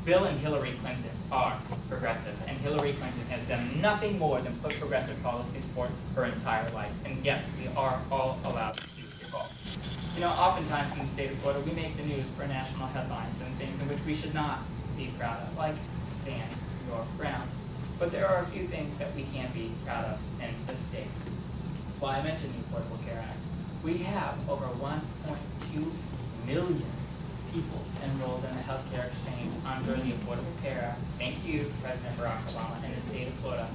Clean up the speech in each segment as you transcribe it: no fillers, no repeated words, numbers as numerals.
Bill and Hillary Clinton are progressives, and Hillary Clinton has done nothing more than put progressive policies forth her entire life. And yes, we are all allowed to choose to call. You know, oftentimes in the state of Florida, we make the news for national headlines and things in which we should not be proud of, like stand your ground. But there are a few things that we can be proud of in this state. That's why I mentioned the Affordable Care Act. We have over 1.2 million people enrolled in the health care exchange under the Affordable Care Act. Thank you, President Barack Obama, in the state of Florida.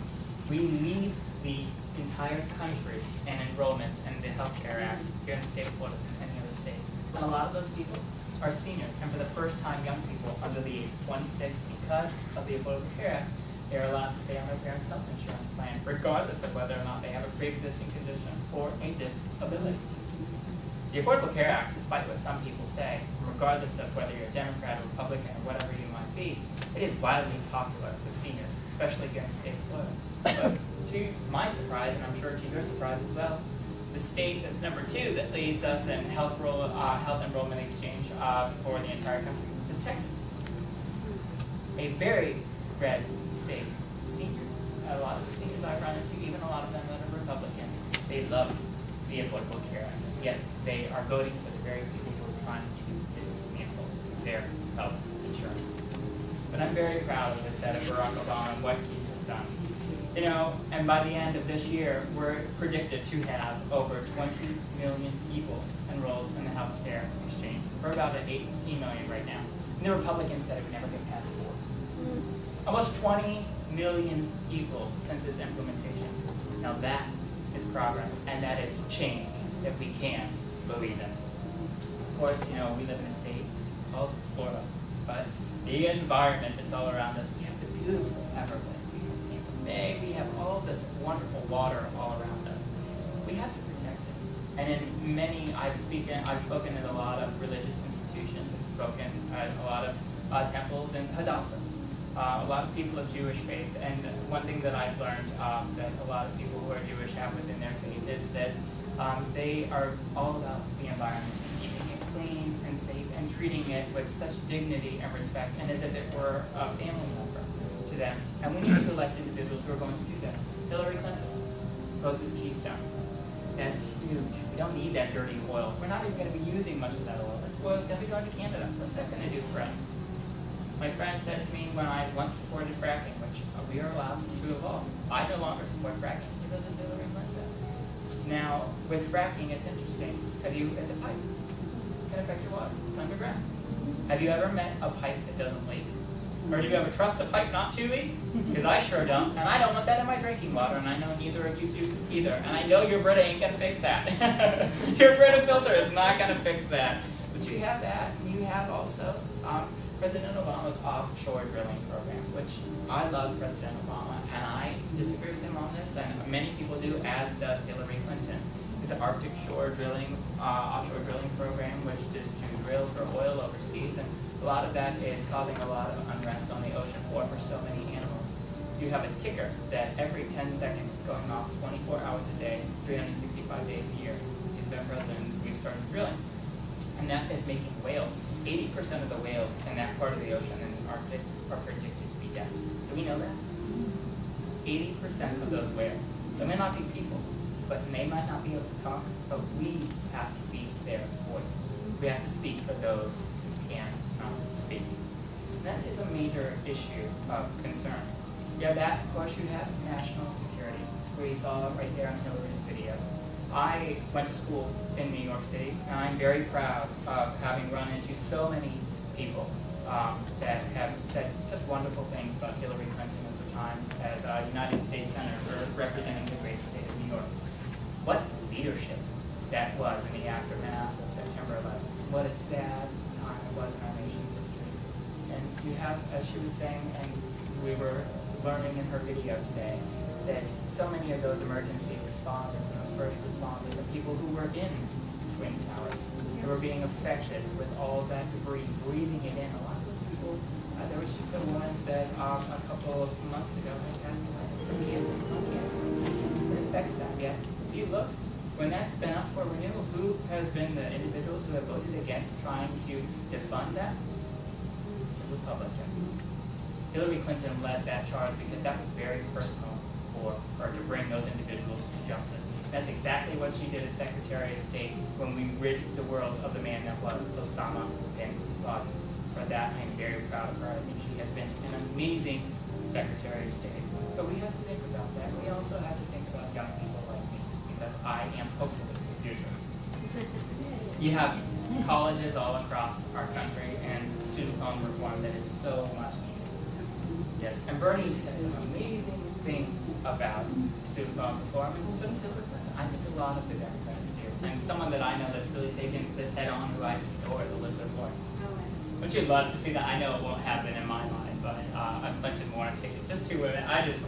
We lead the entire country in enrollments in the Health Care Act here in the state of Florida than any other state. And a lot of those people are seniors, and for the first time, young people under the age of 26, because of the Affordable Care Act, they're allowed to stay on their parents' health insurance plan, regardless of whether or not they have a pre-existing condition or a disability. The Affordable Care Act, despite what some people say, regardless of whether you're a Democrat, Republican, or whatever you might be, it is wildly popular with seniors, especially here in the state of Florida. But to my surprise, and I'm sure to your surprise as well, the state that's number 2 that leads us in health enrollment exchange for the entire country is Texas. A very red state. Seniors, a lot of the seniors I've run into, even a lot of them that are Republican, they love the Affordable Care Act, yet they are voting for the very people who are trying to dismantle their health insurance. But I'm very proud of this head of Barack Obama and what he has done. You know, and by the end of this year, we're predicted to have over 20 million people enrolled in the health care exchange. We're about at 18 million right now. And the Republicans said it would never get past 4. Almost 20 million people since its implementation. Now that is progress, and that is change that we can believe in. Of course, you know, we live in a state called Florida, but the environment that's all around us, we have the beautiful Everglades, we have Tampa Bay, we have all this wonderful water all around us. We have to protect it. And in many, I've spoken at a lot of religious institutions, I've spoken at a lot of temples and hadassahs. A lot of people of Jewish faith, and one thing that I've learned that a lot of people who are Jewish have within their faith is that they are all about the environment, keeping it clean and safe, and treating it with such dignity and respect, and as if it were a family member to them. And we need to elect individuals who are going to do that. Hillary Clinton proposes Keystone. That's huge. We don't need that dirty oil. We're not even going to be using much of that oil. That oil is going to be going to Canada. What's that going to do for us? My friend said to me when I once supported fracking, which we are allowed to evolve, I no longer support fracking because of Hillary Clinton. Now, with fracking, it's interesting. It's a pipe. It can affect your water. It's underground. Have you ever met a pipe that doesn't leak? Or do you ever trust a pipe not to leak? Because I sure don't, and I don't want that in my drinking water, and I know neither of you do either. And I know your Brita ain't going to fix that. Your Brita filter is not going to fix that. But you have that, and you have also President Obama's offshore drilling program, which I love President Obama, and I disagree with him on this, and many people do, as does Hillary Clinton. It's an Arctic shore drilling, offshore drilling program, which is to drill for oil overseas, and a lot of that is causing a lot of unrest on the ocean floor for so many animals. You have a ticker that every 10 seconds is going off 24 hours a day, 365 days a year. Since he's been president, we've started drilling. And that is making whales. 80% of the whales in that part of the ocean in the Arctic are predicted to be dead. Do we know that? 80% of those whales. They may not be people, but they might not be able to talk, but we have to be their voice. We have to speak for those who cannot speak. And that is a major issue of concern. You have that, of course, you have national security, where you saw right there on Hillary's video. I went to school in New York City, and I'm very proud of having run into so many people that have said such wonderful things about Hillary Clinton as her time as a United States Senator representing the great state of New York. What leadership that was in the aftermath of September 11th. What a sad time it was in our nation's history. And you have, as she was saying, and we were learning in her video today, that so many of those emergency responders and those first responders are people who were in Twin Towers, who were being affected with all that debris, breathing it in. A lot of those people, there was just a woman that a couple of months ago had passed away from cancer, lung cancer. It affects that, yet. If you look, when that's been up for renewal, who has been the individuals who have voted against trying to defund that? The Republicans. Hillary Clinton led that charge because that was very personal for her to bring those individuals to justice. That's exactly what she did as Secretary of State when we rid the world of the man that was Osama bin Laden. For that, I'm very proud of her. I think she has been an amazing Secretary of State. But we have to think about that. We also have to think about young people like me, because I am hopefully the future. You have colleges all across our country and student loan reform that is so much needed. Yes, and Bernie said some amazing things about student loan reform, and so does Hillary Clinton. I think a lot of the Democrats do. And someone that I know that's really taken this head on, who I just adore, is Elizabeth Warren. Would you love to see that? I know it won't happen in my mind, but Clinton, Warren, just two women. I just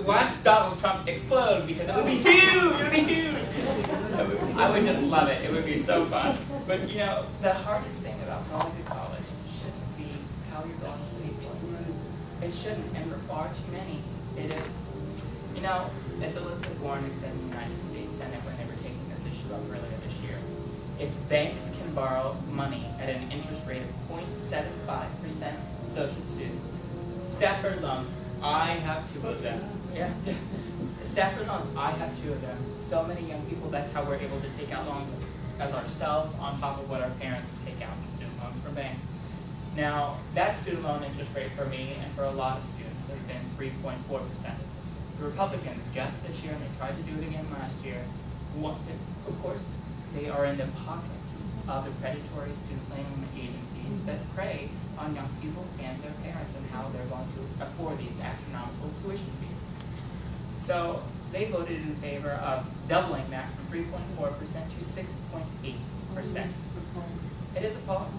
watch Donald Trump explode because it would be huge. It would be huge. I would just love it. It would be so fun. But you know, the hardest thing about going to college shouldn't be how you're going to pay for it. It shouldn't, and for far too many, it is. You know, as Elizabeth Warren had said in the United States Senate when they were taking this issue up earlier this year, if banks can borrow money at an interest rate of 0.75%, so should students. Stafford loans, I have two of them. Yeah. Stafford loans, I have two of them. So many young people, that's how we're able to take out loans as ourselves on top of what our parents take out in student loans from banks. Now, that student loan interest rate for me and for a lot of students has been 3.4%. The Republicans, just this year, and they tried to do it again last year, of course, they are in the pockets of the predatory student loan agencies that prey on young people and their parents and how they're going to afford these astronomical tuition fees. So they voted in favor of doubling that from 3.4% to 6.8%. It is appalling.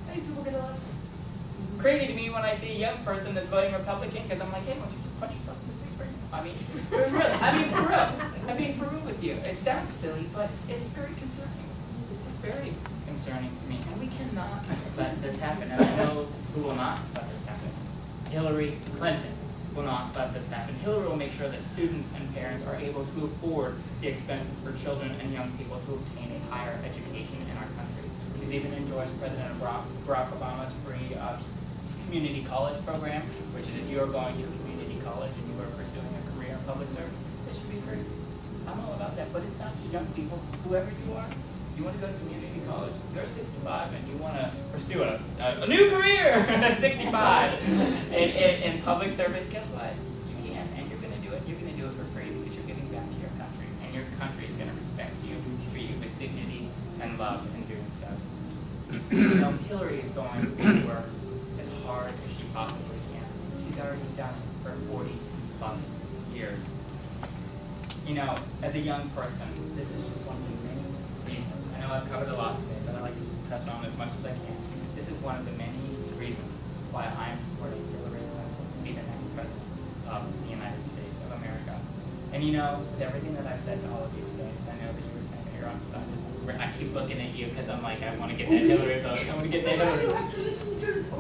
And these people get a lot of it. Crazy to me when I see a young person that's voting Republican, because I'm like, hey, why don't you just punch yourself in the face right now? For real. I'm being for real with you. It sounds silly, but it's very concerning. It's very concerning to me, and we cannot let this happen. And I know who will not let this happen. Hillary Clinton will not let this happen. Hillary will make sure that students and parents are able to afford the expenses for children and young people to obtain a higher education in our country. She's even endorsed President Barack Obama's free community college program, which is if you are going to community college and you are pursuing a career in public service, it should be free. I'm all about that, but it's not just young people. Whoever you are, you want to go to community college, you're 65 and you want to pursue a new career at 65 in public service, guess what? You can, and you're going to do it. You're going to do it for free because you're giving back to your country, and your country is going to respect you, treat you with dignity and love in doing so. You know, Hillary is going to work as hard as she possibly can. She's already done it for 40 plus years. You know, as a young person, this is just one of the many reasons. I know I've covered a lot today, but I like to just touch on as much as I can. This is one of the many reasons why I am supporting Hillary Clinton to be the next president of the United States of America. And you know, with everything that I've said to all of you today, because I know that you were saying that you're undecided. I keep looking at you because I'm like, I want to get that Hillary vote. I want to get that Hillary vote. Of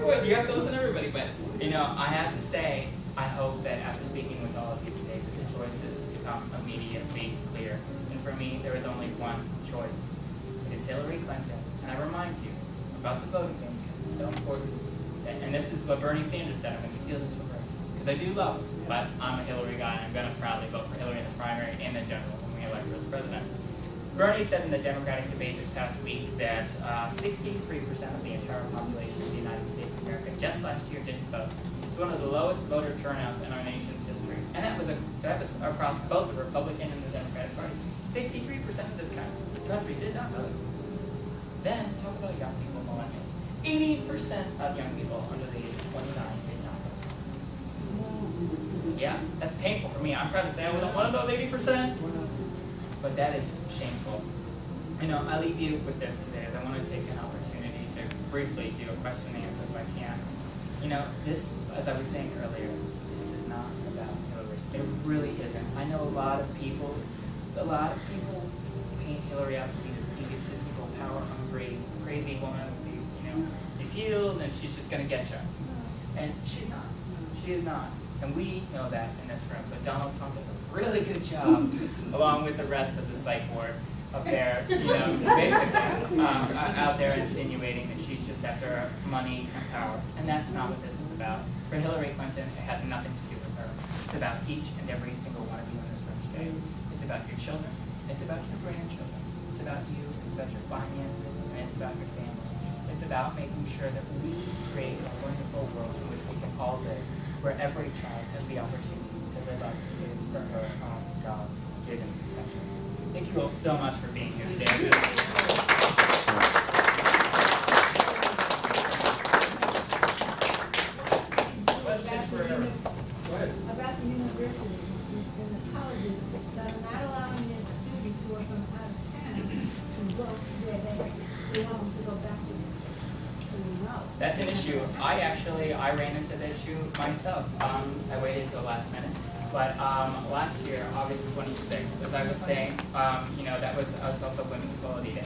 course, you have to listen to everybody. But, you know, I have to say, I hope that after speaking with all of you today, that the choices become immediately clear. And for me, there is only one choice. It is Hillary Clinton. And I remind you about the voting thing because it's so important. And this is what Bernie Sanders said. I'm going to steal this from Bernie. Because I do love her, but I'm a Hillary guy, and I'm going to proudly vote for Hillary in the primary and the general when we elect her as president. Bernie said in the Democratic debate this past week that 63% of the entire population of the United States of America just last year didn't vote. It's one of the lowest voter turnouts in our nation's history. And that was across both the Republican and the Democratic Party. 63% of this country did not vote. Then, talk about young people, millennials. 80% of young people under the age of 29 did not vote. Yeah, that's painful for me. I'm proud to say I wasn't one of those 80%. But that is shameful. You know, I leave you with this today, as I want to take an opportunity to briefly do a question and answer if I can. You know, this, as I was saying earlier, this is not about Hillary. It really isn't. I know a lot of people paint Hillary out to be this egotistical, power-hungry, crazy woman with these heels, and she's just going to get you. And she's not. She is not. And we know that in this room. But Donald Trump does a really good job, along with the rest of the psych ward up there, basically out there insinuating that she's just just after money and power. And that's not what this is about. For Hillary Clinton, it has nothing to do with her. It's about each and every single one of you in this room today. It's about your children. It's about your grandchildren. It's about you. It's about your finances. And it's about your family. It's about making sure that we create a wonderful world in which we can all live, where every child has the opportunity to live up to his or her own God-given potential. Thank you all so much for being here today. About the universities and the colleges that are not allowing their students who are from out of town to go where they want to go back to the States. So you know. That's an issue. I ran into the issue myself. I waited till last minute. But last year, August 26th, as I was saying, that was also Women's Equality Day.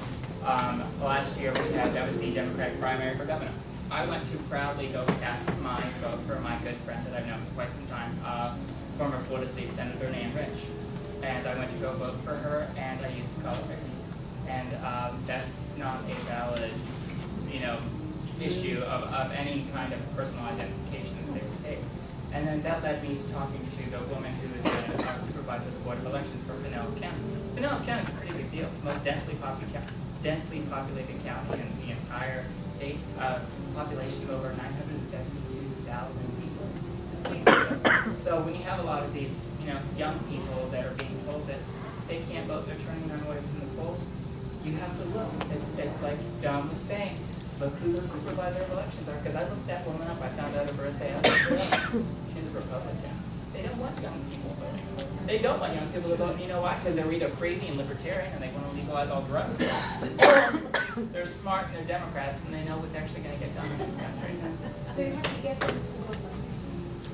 Last year, that was the Democratic primary for governor. I went to proudly go cast my vote for my good friend that I've known for quite some time, former Florida State Senator Nan Rich. And I went to go vote for her, and I used color ID. And that's not a valid, issue of any kind of personal identification that they would take. And then that led me to talking to the woman who is the supervisor of the Board of Elections for Pinellas County. Pinellas County is a pretty big deal. It's the most densely populated county in the entire state. Population of over 972,000 people. So when you have a lot of these, young people that are being told that they can't vote, they're turning them away from the polls, you have to look. It's like John was saying, look who the supervisor of elections are. Because I looked that woman up, I found out her birthday. She's a Republican. They don't want young people voting. They don't want young people to vote. You know why? Because they're either crazy and libertarian and they want to legalize all drugs. Or they're smart and they're Democrats and they know what's actually going to get done in this country. So you have to get them to vote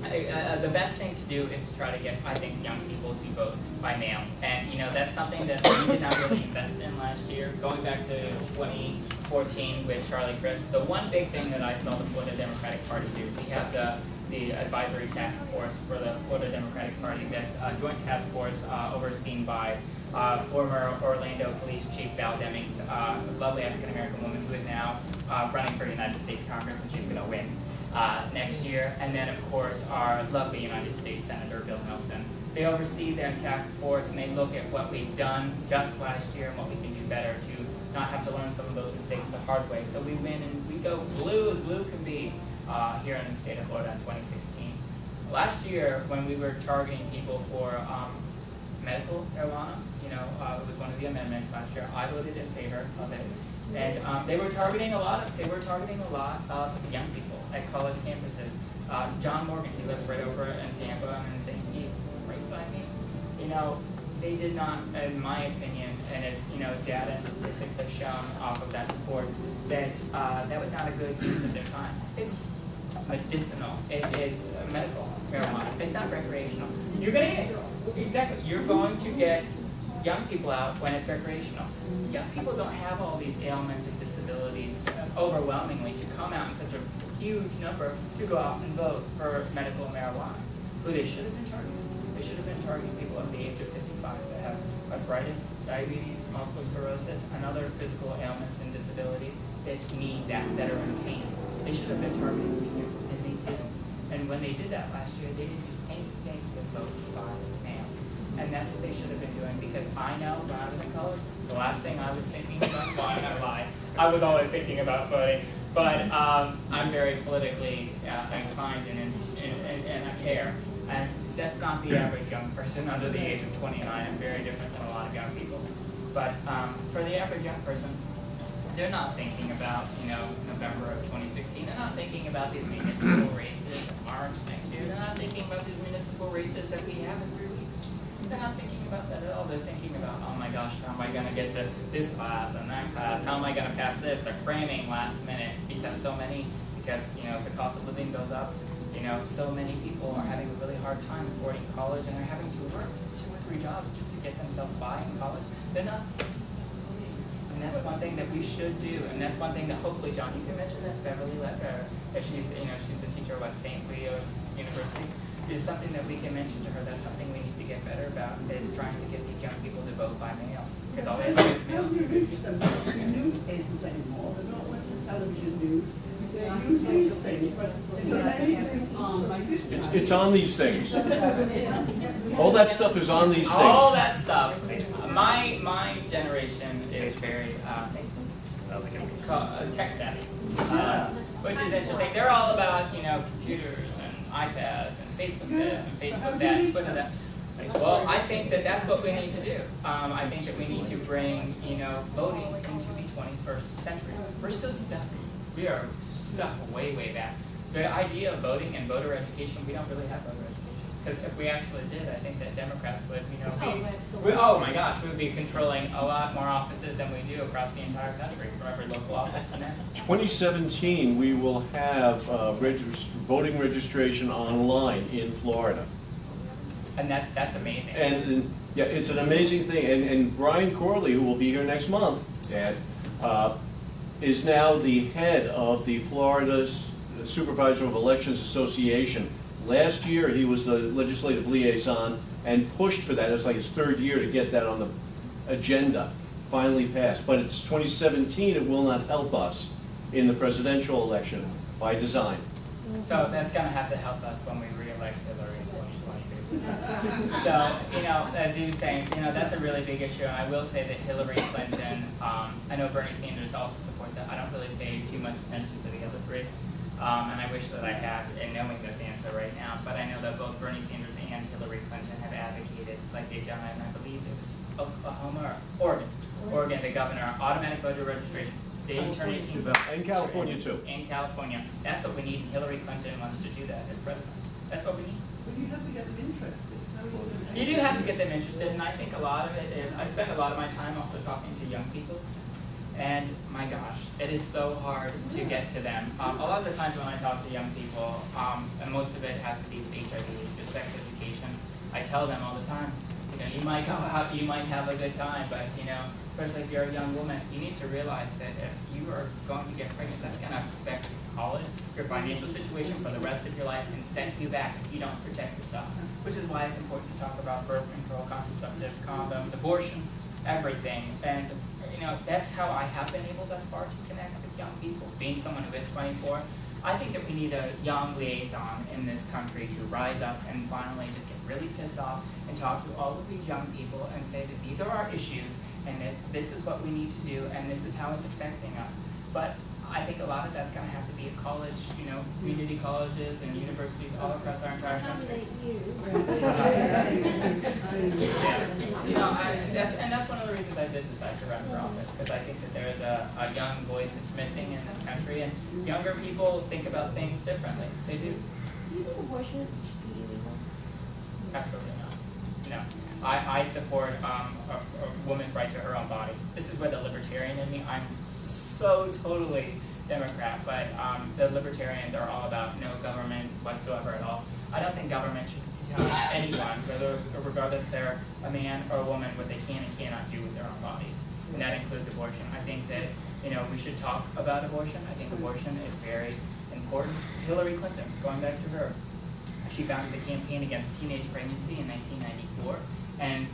by mail. The best thing to do is to try to get, I think, young people to vote by mail. And, that's something that we did not really invest in last year. Going back to 2014 with Charlie Crist, the one big thing that I saw the Florida Democratic Party do, we have the advisory task force for the Florida Democratic Party. That's a joint task force overseen by former Orlando Police Chief Val Demings, a lovely African-American woman who is now running for United States Congress, and she's going to win next year. And then, of course, our lovely United States Senator Bill Nelson. They oversee their task force, and they look at what we've done just last year and what we can do better to not have to learn some of those mistakes the hard way. So we win and we go blue as blue can be here in the state of Florida in 2016. Last year, when we were targeting people for medical marijuana, it was one of the amendments last year. I voted in favor of it, and they were targeting a lot of young people at college campuses. John Morgan, he lives right over in Tampa, and saying he right by me. They did not, in my opinion, and as data and statistics have shown off of that report, that that was not a good use of their time. It's medicinal. It is medical marijuana. It's not recreational. You're going to get young people out when it's recreational. Young people don't have all these ailments and disabilities overwhelmingly to come out in such a huge number to go out and vote for medical marijuana. Who they should have been targeting? They should have been targeting people under the age of 55 that have arthritis, diabetes, multiple sclerosis, and other physical ailments and disabilities that need that are in pain. They should have been targeting seniors, and they didn't. And when they did that last year, they didn't do anything but vote by mail. And that's what they should have been doing, because I know when I was in college, the last thing I was thinking about, well, I'm not lying, I was always thinking about voting, but I'm very politically inclined and I care. And that's not the average young person under the age of 29. I'm very different than a lot of young people. But for the average young person, they're not thinking about, November of 2016. They're not thinking about these municipal races in March next year. They're not thinking about these municipal races that we have in 3 weeks. They're not thinking about that at all. They're thinking about, oh my gosh, how am I going to get to this class and that class? How am I going to pass this? They're cramming last minute because as the cost of living goes up, so many people are having a really hard time affording college, and they're having to work 2 or 3 jobs just to get themselves by in college. They're not. And that's one thing that we should do, and that's one thing that hopefully, John, you can mention that to Beverly Ledbetter, if she's a teacher at St. Leo's University. It's something that we can mention to her. That's something we need to get better about, is trying to get these young people to vote by mail. Because all they have to do is mail. How do you reach them? Not in newspapers anymore. They're not always television news, they use these things, but is there anything like this? It's on these things. All that stuff is on these things. All that stuff. My generation is very tech savvy, which is interesting. They're all about computers and iPads and Facebook this and Facebook that and Twitter that. Well, I think that that's what we need to do. I think that we need to bring voting into the 21st century. We're still stuck. We are stuck way back. The idea of voting and voter education, we don't really have voter education. Because if we actually did, I think that Democrats would, oh my gosh, we would be controlling a lot more offices than we do across the entire country, from every local office to national. 2017, we will have voting registration online in Florida. And that's amazing. And yeah, it's an amazing thing. And Brian Corley, who will be here next month, Dad, is now the head of the Florida's Supervisor of Elections Association. Last year, he was the legislative liaison and pushed for that. It was like his third year to get that on the agenda. Finally passed. But it's 2017. It will not help us in the presidential election by design. So that's going to have to help us when we re-elect Hillary in 2022. So, as you were saying, that's a really big issue. And I will say that Hillary Clinton, I know Bernie Sanders also supports it. I don't really pay too much attention to the other three. And I wish that I had in knowing this answer right now. But I know that both Bernie Sanders and Hillary Clinton have advocated, like they've done, and I believe it was Oklahoma or Oregon, the governor, automatic voter registration. They didn't turn 18 votes. And California, too. In California. That's what we need, and Hillary Clinton wants to do that as president. That's what we need. But you have to get them interested. You do have to get them interested, and I think a lot of it is, I spend a lot of my time also talking to young people. And my gosh, it is so hard to get to them. A lot of the times when I talk to young people, and most of it has to be with HIV, just sex education, I tell them all the time, you might go out, you might have a good time, but especially if you're a young woman, you need to realize that if you are going to get pregnant, that's going to affect college, your financial situation for the rest of your life, and set you back if you don't protect yourself. Which is why it's important to talk about birth control, contraceptives, condoms, abortion, everything. And that's how I have been able thus far to connect with young people. Being someone who is 24, I think that we need a young liaison in this country to rise up and finally just get really pissed off and talk to all of these young people and say that these are our issues and that this is what we need to do and this is how it's affecting us. But I think a lot of that's going to have to be at college, community colleges and universities all across our entire country. And that's one of the reasons I did decide to run for office, because I think that there's a young voice that's missing in this country, and younger people think about things differently. They do. Do you think abortion should be illegal? Absolutely not. No. I support a woman's right to her own body. This is where the libertarian in me, I'm so totally Democrat, but the libertarians are all about no government whatsoever at all. I don't think government should tell anyone, regardless they're a man or a woman, what they can and cannot do with their own bodies. And that includes abortion. I think that we should talk about abortion. I think abortion is very important. Hillary Clinton, going back to her, she founded the Campaign Against Teenage Pregnancy in 1994, and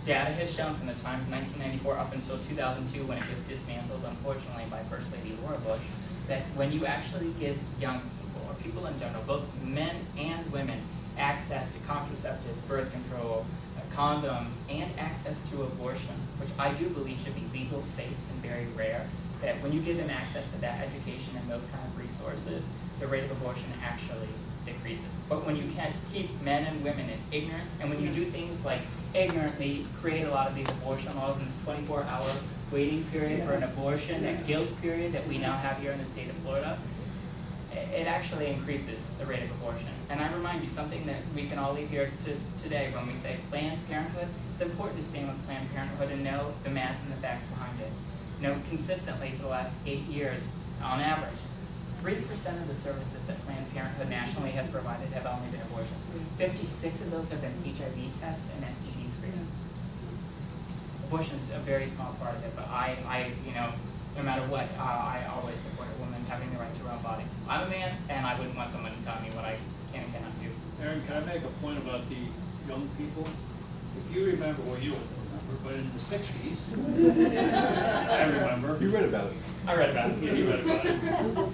data has shown from the time of 1994 up until 2002, when it was dismantled, unfortunately, by First Lady Laura Bush, that when you actually give young people, or people in general, both men and women, access to contraceptives, birth control, condoms, and access to abortion, which I do believe should be legal, safe, and very rare, that when you give them access to that education and those kind of resources, the rate of abortion actually decreases. But when you can't keep men and women in ignorance, and when you do things like ignorantly create a lot of these abortion laws in this 24-hour waiting period for an abortion, that guilt period that we now have here in the state of Florida, it actually increases the rate of abortion. And I remind you, something that we can all leave here just today when we say Planned Parenthood, it's important to stand with Planned Parenthood and know the math and the facts behind it. Consistently for the last 8 years, on average, 3% of the services that Planned Parenthood nationally has provided have only been abortions. 56 of those have been HIV tests and STD screenings. Abortion is a very small part of it, but I no matter what, I always support a woman having the right to her own body. I'm a man, and I wouldn't want someone to tell me what I can and cannot do. Aaron, can I make a point about the young people? If you remember, well, you remember, but in the 60s, I remember. You read about it. I read about it. Yeah, you read about it.